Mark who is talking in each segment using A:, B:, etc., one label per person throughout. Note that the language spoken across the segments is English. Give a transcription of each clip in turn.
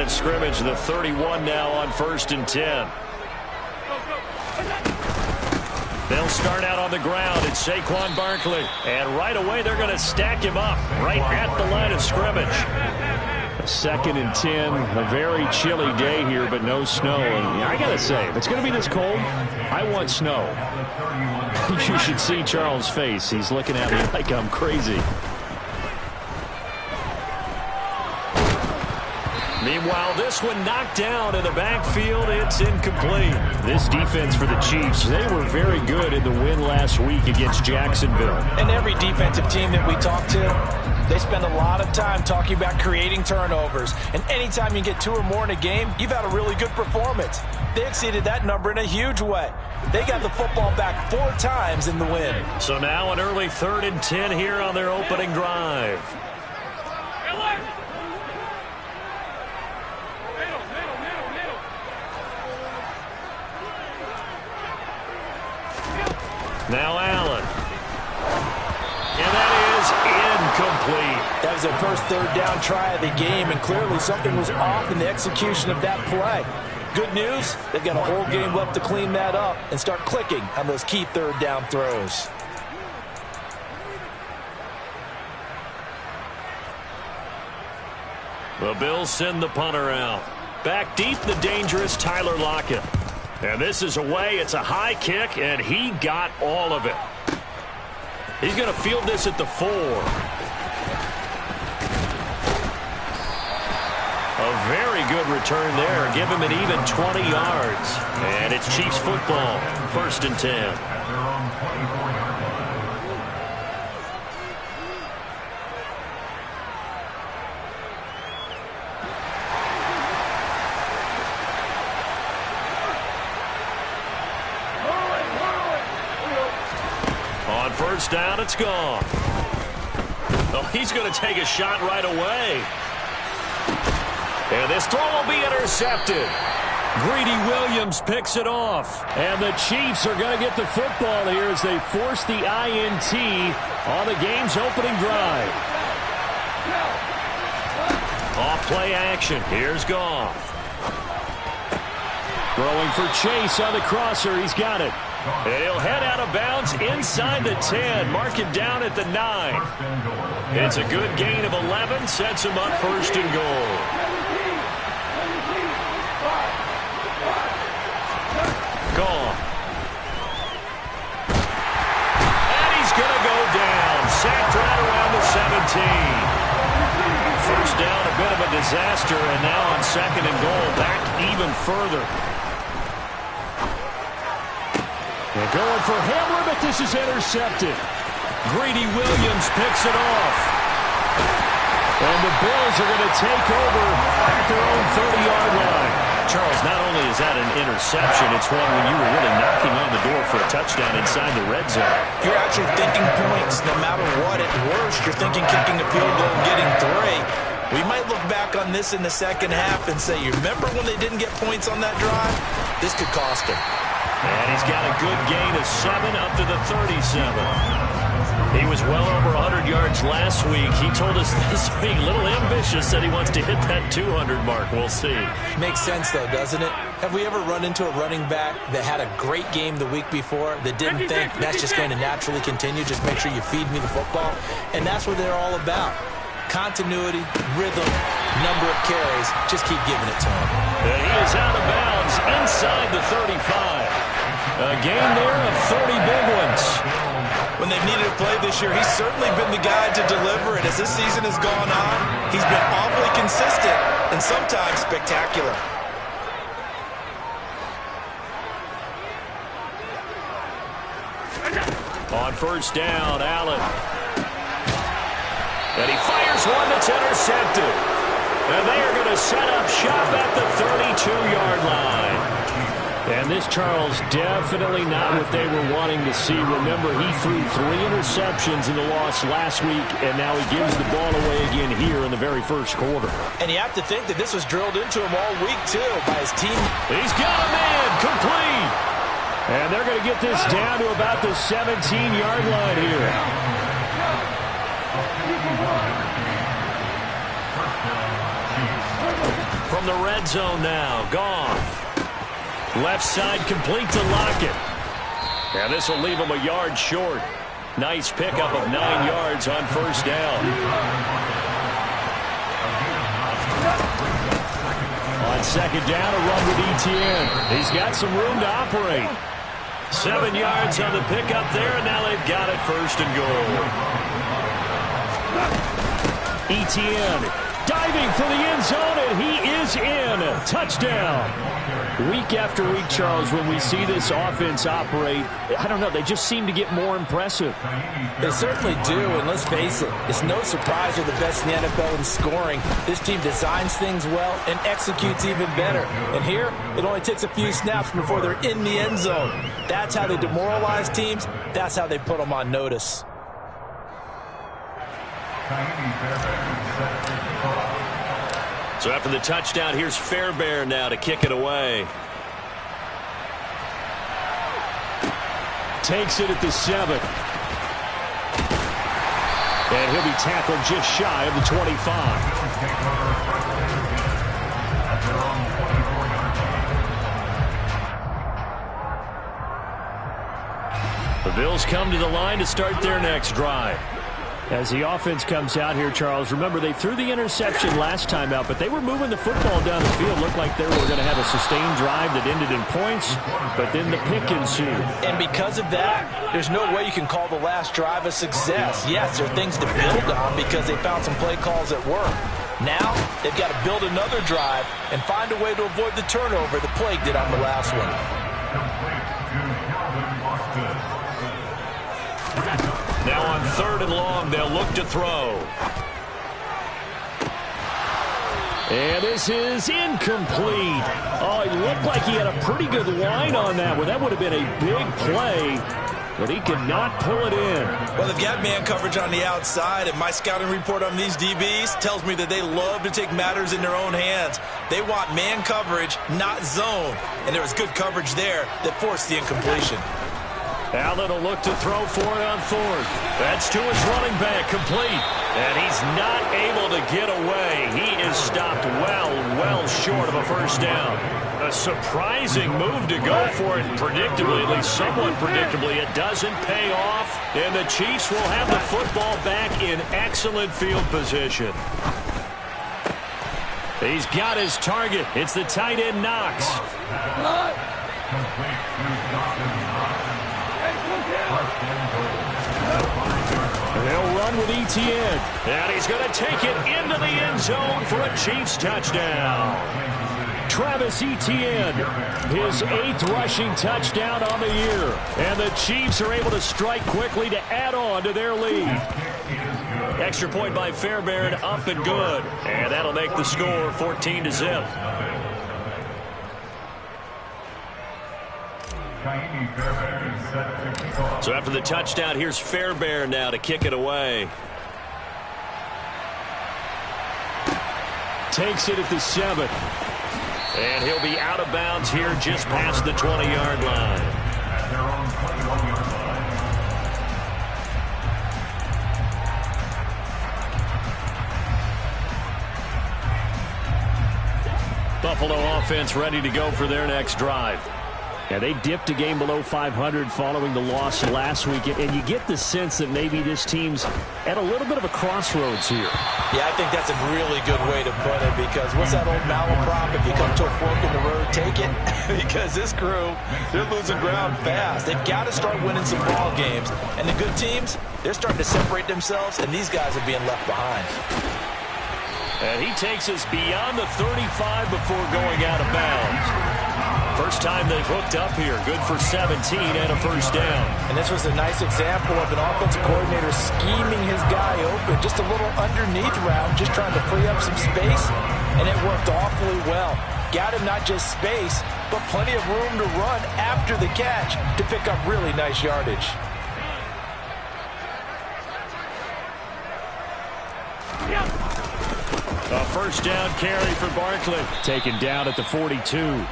A: of scrimmage, the 31 now on 1st and 10. They'll start out on the ground. It's Saquon Barkley. And right away, they're going to stack him up right at the line of scrimmage. 2nd and 10. A very chilly day here, but no snow. And I got to say, if it's going to be this cold, I want snow. You should see Charles' face. He's looking at me like I'm crazy. Meanwhile, this one knocked down in the backfield. It's incomplete. This defense for the Chiefs, they were very good in the win last week against Jacksonville.
B: And every defensive team that we talk to, they spend a lot of time talking about creating turnovers. And anytime you get 2 or more in a game, you've had a really good performance. They exceeded that number in a huge way. They got the football back 4 times in the win.
A: So now an early 3rd and 10 here on their opening drive. Now Allen. And that is incomplete.
B: That was their first 3rd down try of the game, and clearly something was off in the execution of that play. Good news, they've got a whole game left to clean that up and start clicking on those key 3rd down throws.
A: The Bills send the punter out. Back deep, the dangerous Tyler Lockett. And this is away. It's a high kick, and he got all of it. He's going to field this at the 4. A very good return there. Give him an even 20 yards. And it's Chiefs football. 1st and 10. First down, it's gone. Oh, he's going to take a shot right away. And this throw will be intercepted. Greedy Williams picks it off. And the Chiefs are going to get the football here as they force the INT on the game's opening drive. Off play action. Here's Goff. Throwing for Chase on the crosser. He's got it. And he'll head out of bounds inside the 10. Mark it down at the 9. It's a good gain of 11. Sets him up 1st and goal. Gone. And he's going to go down. Sacked right around the 17. First down, a bit of a disaster. And now on 2nd and goal, back even further. They're going for Hamler, but this is intercepted. Greedy Williams picks it off. And the Bills are going to take over at their own 30-yard line. Charles, not only is that an interception, it's one when you were really knocking on the door for a touchdown inside the red zone.
B: You're actually thinking points. No matter what, at worst, you're thinking kicking a field goal and getting 3. We might look back on this in the second half and say, you remember when they didn't get points on that drive? This could cost them.
A: And he's got a good gain of 7 up to the 37. He was well over 100 yards last week. He told us this week, a little ambitious, that he wants to hit that 200 mark. We'll see.
B: Makes sense, though, doesn't it? Have we ever run into a running back that had a great game the week before that didn't think that's just going to naturally continue? Just make sure you feed me the football. And that's what they're all about. Continuity, rhythm, number of carries. Just keep giving it to him.
A: And he is out of bounds inside the 35. A gain there of 30 big ones.
B: When they've needed a play this year, he's certainly been the guy to deliver. And as this season has gone on, he's been awfully consistent and sometimes spectacular.
A: On first down, Allen. And he fires one that's intercepted. And they are going to set up shop at the 32-yard line. And this, Charles, definitely not what they were wanting to see. Remember, he threw 3 interceptions in the loss last week, and now he gives the ball away again here in the very first quarter.
B: And you have to think that this was drilled into him all week, too, by his team.
A: He's got a man, complete. And they're going to get this down to about the 17-yard line here. From from the red zone now. Goff. Left side complete to Lockett. And this will leave him a yard short. Nice pickup of 9 yards on first down. On second down, a run with Etienne. He's got some room to operate. 7 yards on the pickup there, and now they've got it first and goal. Etienne diving for the end zone, and he is in. Touchdown. Week after week, Charles, when we see this offense operate, I don't know, they just seem to get more impressive.
B: They certainly do, and let's face it, it's no surprise they're the best in the NFL in scoring. This team designs things well and executes even better. And here, it only takes a few snaps before they're in the end zone. That's how they demoralize teams. That's how they put them on notice.
A: So after the touchdown, here's Fairbairn now to kick it away. Takes it at the 7. And he'll be tackled just shy of the 25. The Bills come to the line to start their next drive. As the offense comes out here, Charles, remember they threw the interception last time out, but they were moving the football down the field. Looked like they were going to have a sustained drive that ended in points, but then the pick ensued.
B: And because of that, there's no way you can call the last drive a success. Yes, there are things to build on because they found some play calls that work. Now, they've got to build another drive and find a way to avoid the turnover the plague did on the last one.
A: Now on 3rd and long, they'll look to throw. And this is incomplete. Oh, it looked like he had a pretty good line on that one. That would have been a big play, but he could not pull it in.
B: Well, they've got man coverage on the outside, and my scouting report on these DBs tells me that they love to take matters in their own hands. They want man coverage, not zone. And there was good coverage there that forced the incompletion.
A: Allen will look to throw for it on 4th. That's to his running back, complete. And he's not able to get away. He is stopped well short of a first down. A surprising move to go for it, predictably, at least somewhat predictably. It doesn't pay off, and the Chiefs will have the football back in excellent field position. He's got his target. It's the tight end, Knox. They'll run with Etienne, and he's going to take it into the end zone for a Chiefs touchdown. Travis Etienne, his 8th rushing touchdown on the year, and the Chiefs are able to strike quickly to add on to their lead. Extra point by Fairbairn, up and good, and that'll make the score 14-0. So after the touchdown, here's Fairbairn now to kick it away. Takes it at the 7. And he'll be out of bounds here just past the 20-yard line. Buffalo offense ready to go for their next drive. Yeah, they dipped a game below 500 following the loss last week, and you get the sense that maybe this team's at a little bit of a crossroads here.
B: Yeah, I think that's a really good way to put it, because what's that old malaprop? If you come to a fork in the road, take it. Because this crew, they're losing ground fast. They've got to start winning some ball games. And the good teams, they're starting to separate themselves, and these guys are being left behind.
A: And he takes us beyond the 35 before going out of bounds. First time they've hooked up here. Good for 17 and a first down.
B: And this was a nice example of an offensive coordinator scheming his guy open. Just a little underneath route, just trying to free up some space. And it worked awfully well. Got him not just space, but plenty of room to run after the catch to pick up really nice yardage.
A: A first down carry for Barkley. Taken down at the 42.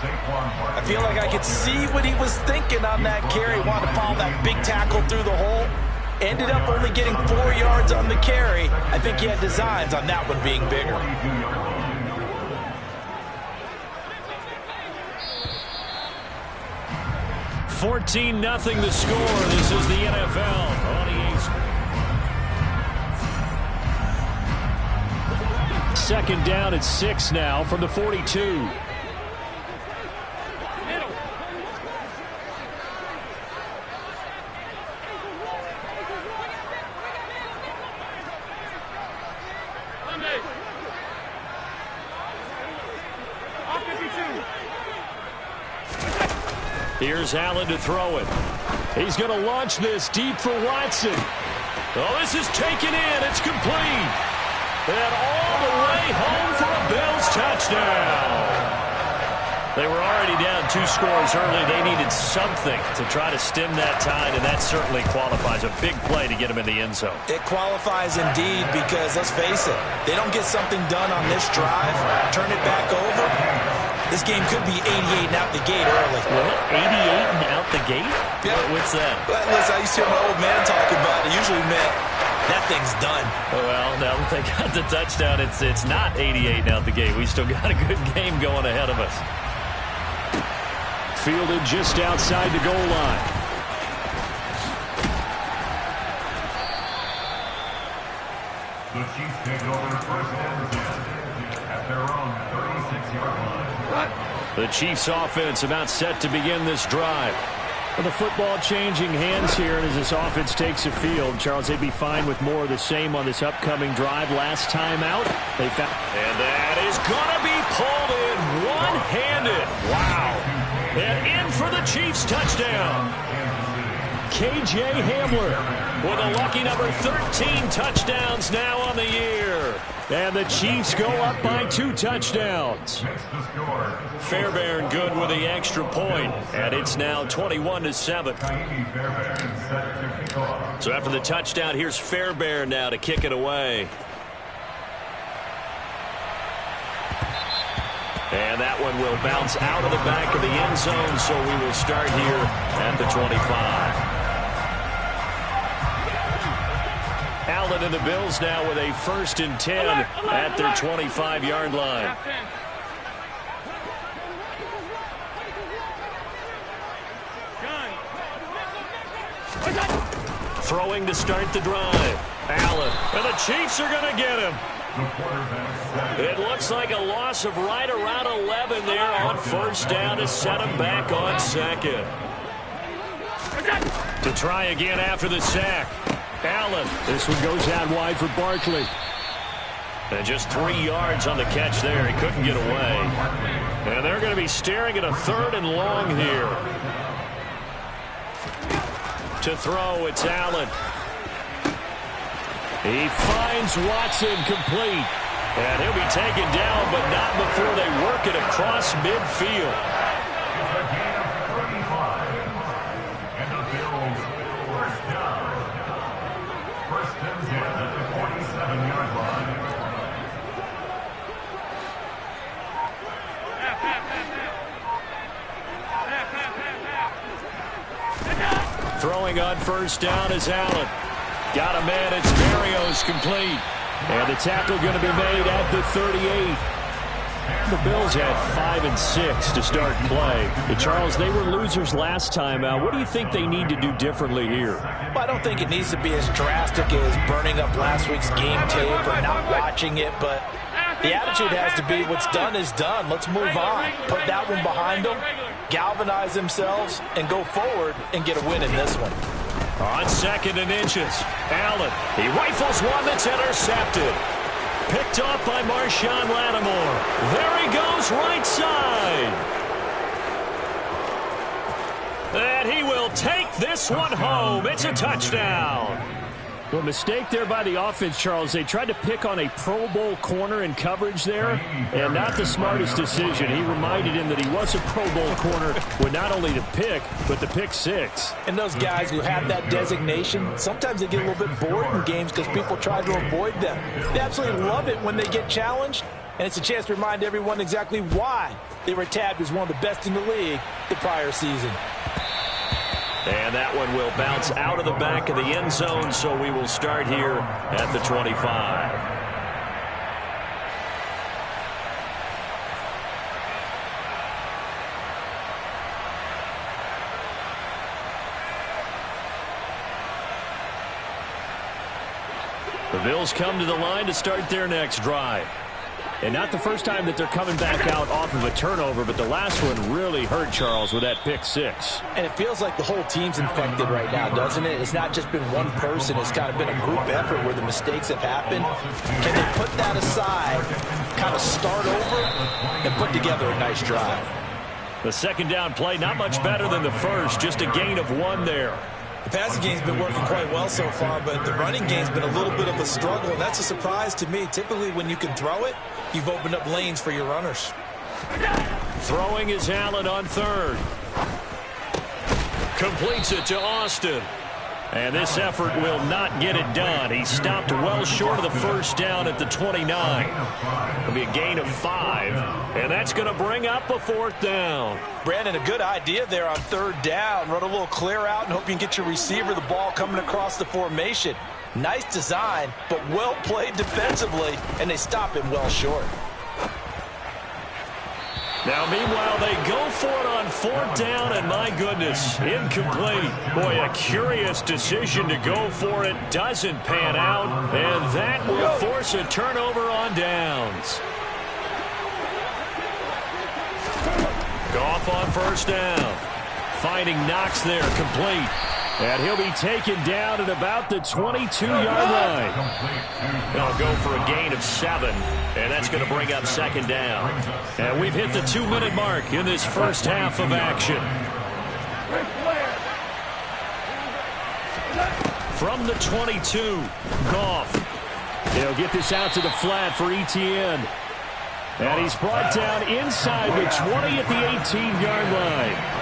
B: I feel like I could see what he was thinking on that carry. Wanted to follow that big tackle through the hole. Ended up only getting 4 yards on the carry. I think he had designs on that one being bigger.
A: 14-0 the score. This is the NFL. Second down at 6 now from the 42. Here's Allen to throw it. He's going to launch this deep for Watson. Oh, this is taken in. It's complete. And all the way home for a Bills touchdown. They were already down 2 scores early. They needed something to try to stem that tide, and that certainly qualifies. A big play to get them in the end zone.
B: It qualifies indeed because, let's face it, they don't get something done on this drive, turn it back over. This game could be 88 and out the gate early.
A: What? 88 and out the gate?
B: Yeah.
A: What's that?
B: Well, listen, I used to hear my old man talk about it. Usually meant that thing's done.
A: Well, now that they got the touchdown, it's not 88 and out the gate. We still got a good game going ahead of us. Fielded just outside the goal line.
C: The Chiefs take over first and 10 at their own 36-yard line.
A: The Chiefs offense about set to begin this drive. Well, the football changing hands here, and as this offense takes the field, Charles, they'd be fine with more of the same on this upcoming drive. Last time out, they found... And that is going to be pulled in one-handed. Wow. And in for the Chiefs touchdown. K.J. Hamler with a lucky number 13 touchdowns now on the year. And the Chiefs go up by 2 touchdowns. Fairbairn good with the extra point, and it's now 21-7. So after the touchdown, here's Fairbairn now to kick it away. And that one will bounce out of the back of the end zone, so we will start here at the 25. Allen and the Bills now with a 1st and 10 at their 25-yard line. Throwing to start the drive. Allen, and the Chiefs are going to get him. It looks like a loss of right around 11 there on 1st down to set him back on 2nd. To try again after the sack. Allen. This one goes out wide for Barkley. And just 3 yards on the catch there. He couldn't get away. And they're going to be staring at a 3rd and long here. To throw, it's Allen. He finds Watson complete. And he'll be taken down, but not before they work it across midfield. Throwing on 1st down is Allen. Got a man, it's Berrios complete. And the tackle going to be made at the 38. The Bills had 5 and 6 to start play. But Charles, they were losers last time out. What do you think they need to do differently here?
B: Well, I don't think it needs to be as drastic as burning up last week's game tape or not watching it, but the attitude has to be what's done is done. Let's move on. Put that one behind them, galvanize themselves, and go forward and get a win in this one.
A: On 2nd and inches, Allen. He rifles one that's intercepted. Picked off by Marshawn Lattimore. There he goes right side. And he will take this one home. It's a touchdown. Well, mistake there by the offense, Charles. They tried to pick on a Pro Bowl corner in coverage there, and not the smartest decision. He reminded him that he was a Pro Bowl corner with not only the pick, but the pick 6.
B: And those guys who have that designation, sometimes they get a little bit bored in games because people try to avoid them. They absolutely love it when they get challenged, and it's a chance to remind everyone exactly why they were tabbed as one of the best in the league the prior season.
A: And that one will bounce out of the back of the end zone, so we will start here at the 25. The Bills come to the line to start their next drive. And not the first time that they're coming back out off of a turnover, but the last one really hurt Charles with that pick six.
B: And it feels like the whole team's infected right now, doesn't it? It's not just been one person. It's kind of been a group effort where the mistakes have happened. Can they put that aside, kind of start over, and put together a nice drive?
A: The second down play, not much better than the first, just a gain of 1 there.
B: The passing game's been working quite well so far, but the running game's been a little bit of a struggle, and that's a surprise to me. Typically, when you can throw it, you've opened up lanes for your runners.
A: Throwing is Allen on third. Completes it to Austin. And this effort will not get it done. He stopped well short of the first down at the 29. It'll be a gain of 5, and that's going to bring up a 4th down.
B: Brandon, a good idea there on third down. Run a little clear out and hope you can get your receiver the ball coming across the formation. Nice design, but well played defensively, and they stop him well short.
A: Now, meanwhile, they go for it on 4th down, and my goodness, incomplete. Boy, a curious decision to go for it. Doesn't pan out, and that will force a turnover on downs. Goff on first down. Finding Knox there, complete. And he'll be taken down at about the 22-yard line. They'll go for a gain of 7, and that's going to bring up second down. And we've hit the 2-minute mark in this first half of action. From the 22, Goff. He'll get this out to the flat for Etienne. And he's brought down inside the 20 at the 18-yard line.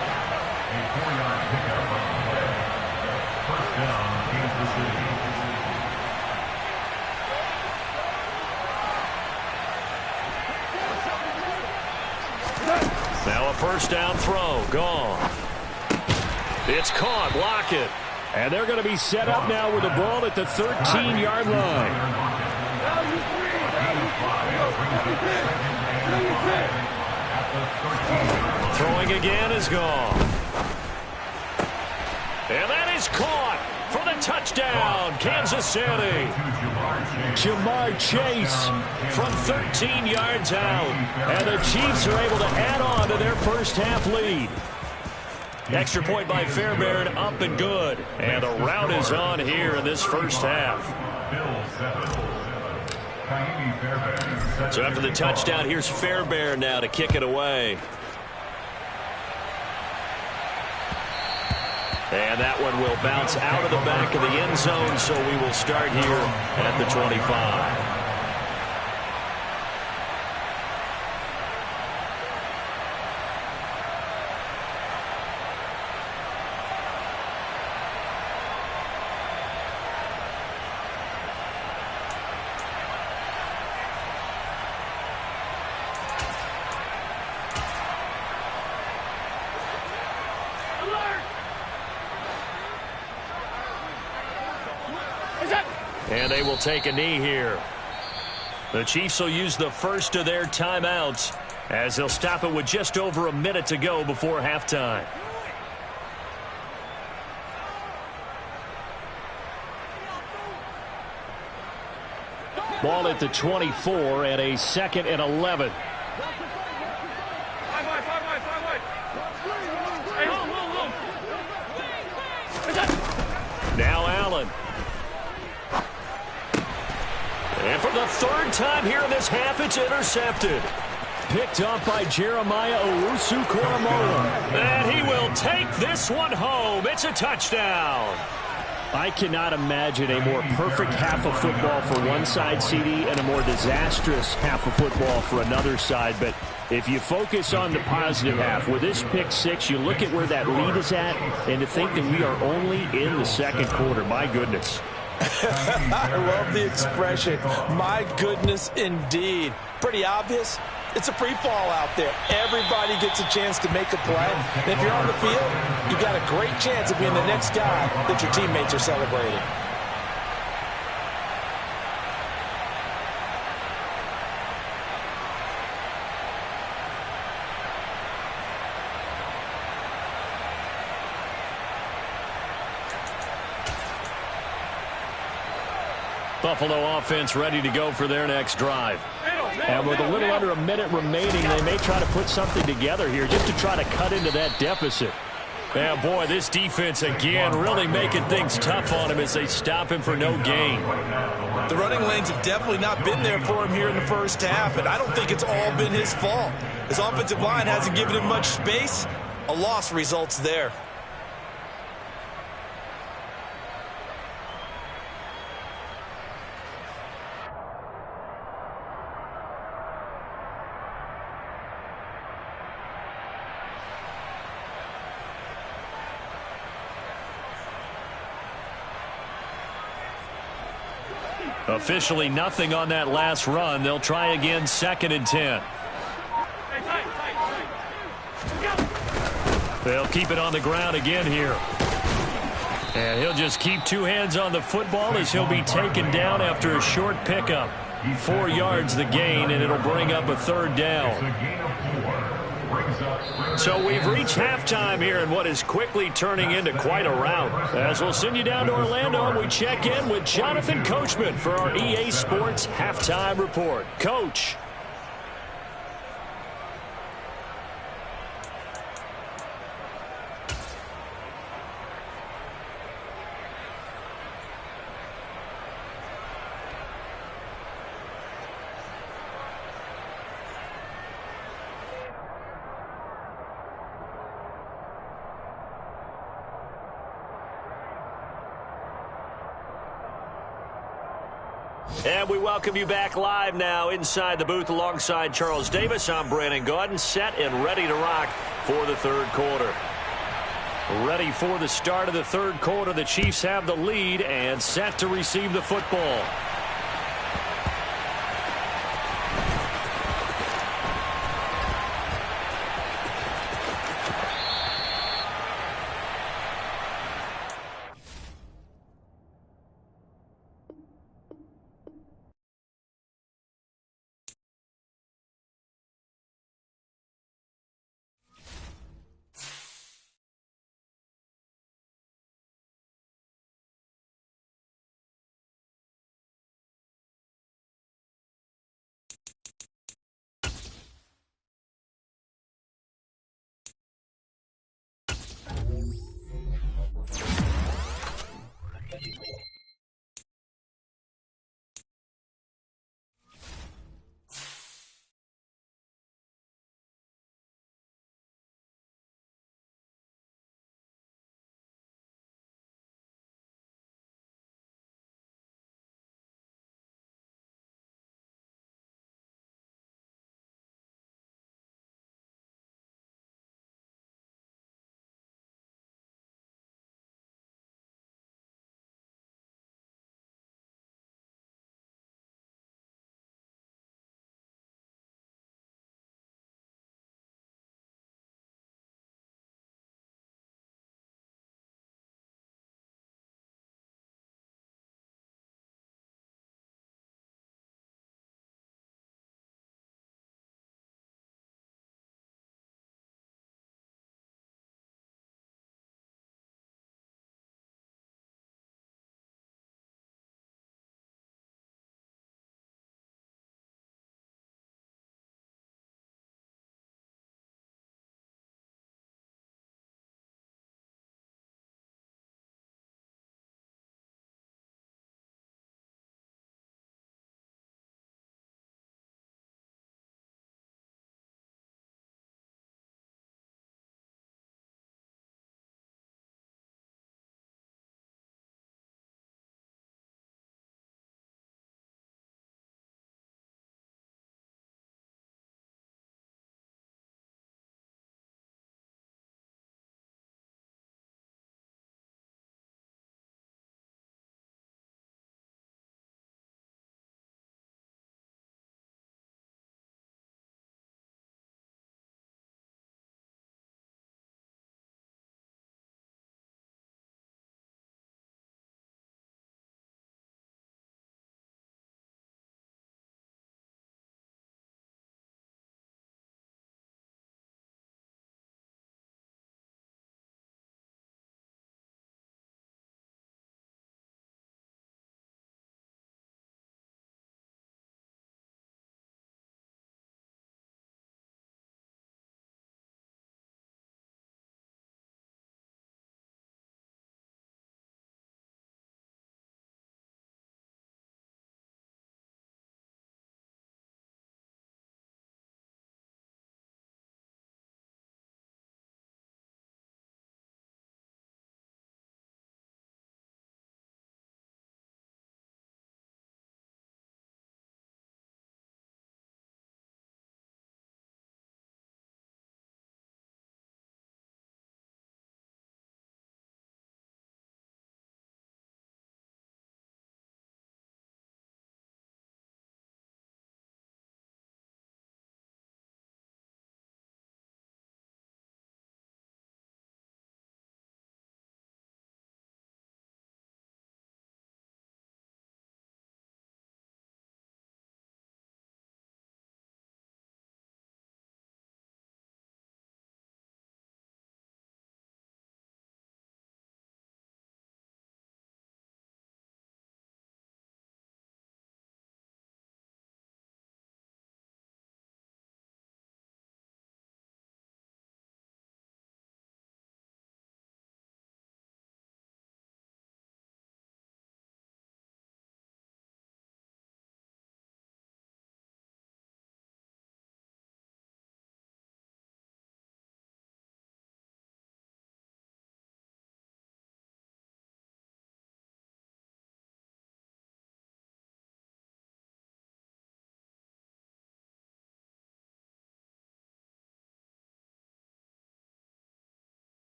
A: Now a first down throw, gone. It's caught, Lockett. And they're going to be set up now with the ball at the 13-yard line. Throwing again is gone. And that is caught for the touchdown, Kansas City. Jamar Chase from 13 yards out. And the Chiefs are able to add on to their first half lead. Extra point by Fairbairn, up and good. And the route is on here in this first half. So after the touchdown, here's Fairbairn now to kick it away. And that one will bounce out of the back of the end zone, so we will start here at the 25. And they will take a knee here. The Chiefs will use the first of their timeouts as they'll stop it with just over a minute to go before halftime. Ball at the 24 and a 2nd and 11. Now Allen. And for the 3rd time here in this half, it's intercepted. Picked up by Jeremiah Owusu-Koramoah. And he will take this one home. It's a touchdown. I cannot imagine a more perfect half of football for one side, CD, and a more disastrous half of football for another side. But if you focus on the positive half, with this pick six, you look at where that lead is at, and to think that we are only in the second quarter. My goodness.
B: I love the expression. My goodness, indeed. Pretty obvious. It's a free fall out there. Everybody gets a chance to make a play. And if you're on the field, you've got a great chance of being the next guy that your teammates are celebrating.
A: Buffalo offense ready to go for their next drive. And with a little under a minute remaining, they may try to put something together here just to try to cut into that deficit. And boy, this defense again really making things tough on him as they stop him for no gain.
B: The running lanes have definitely not been there for him here in the first half, and I don't think it's all been his fault. His offensive line hasn't given him much space. A loss results there.
A: Officially nothing on that last run. They'll try again, 2nd and 10. They'll keep it on the ground again here. And he'll just keep 2 hands on the football as he'll be taken down after a short pickup. 4 yards the gain, and it'll bring up a 3rd down. So we've reached halftime here in what is quickly turning into quite a rout. As we'll send you down to Orlando, and we check in with Jonathan Coachman for our EA Sports Halftime Report. Coach. And we welcome you back live now inside the booth alongside Charles Davis. I'm Brandon Gaudin, set and ready to rock for the 3rd quarter. Ready for the start of the 3rd quarter. The Chiefs have the lead and set to receive the football.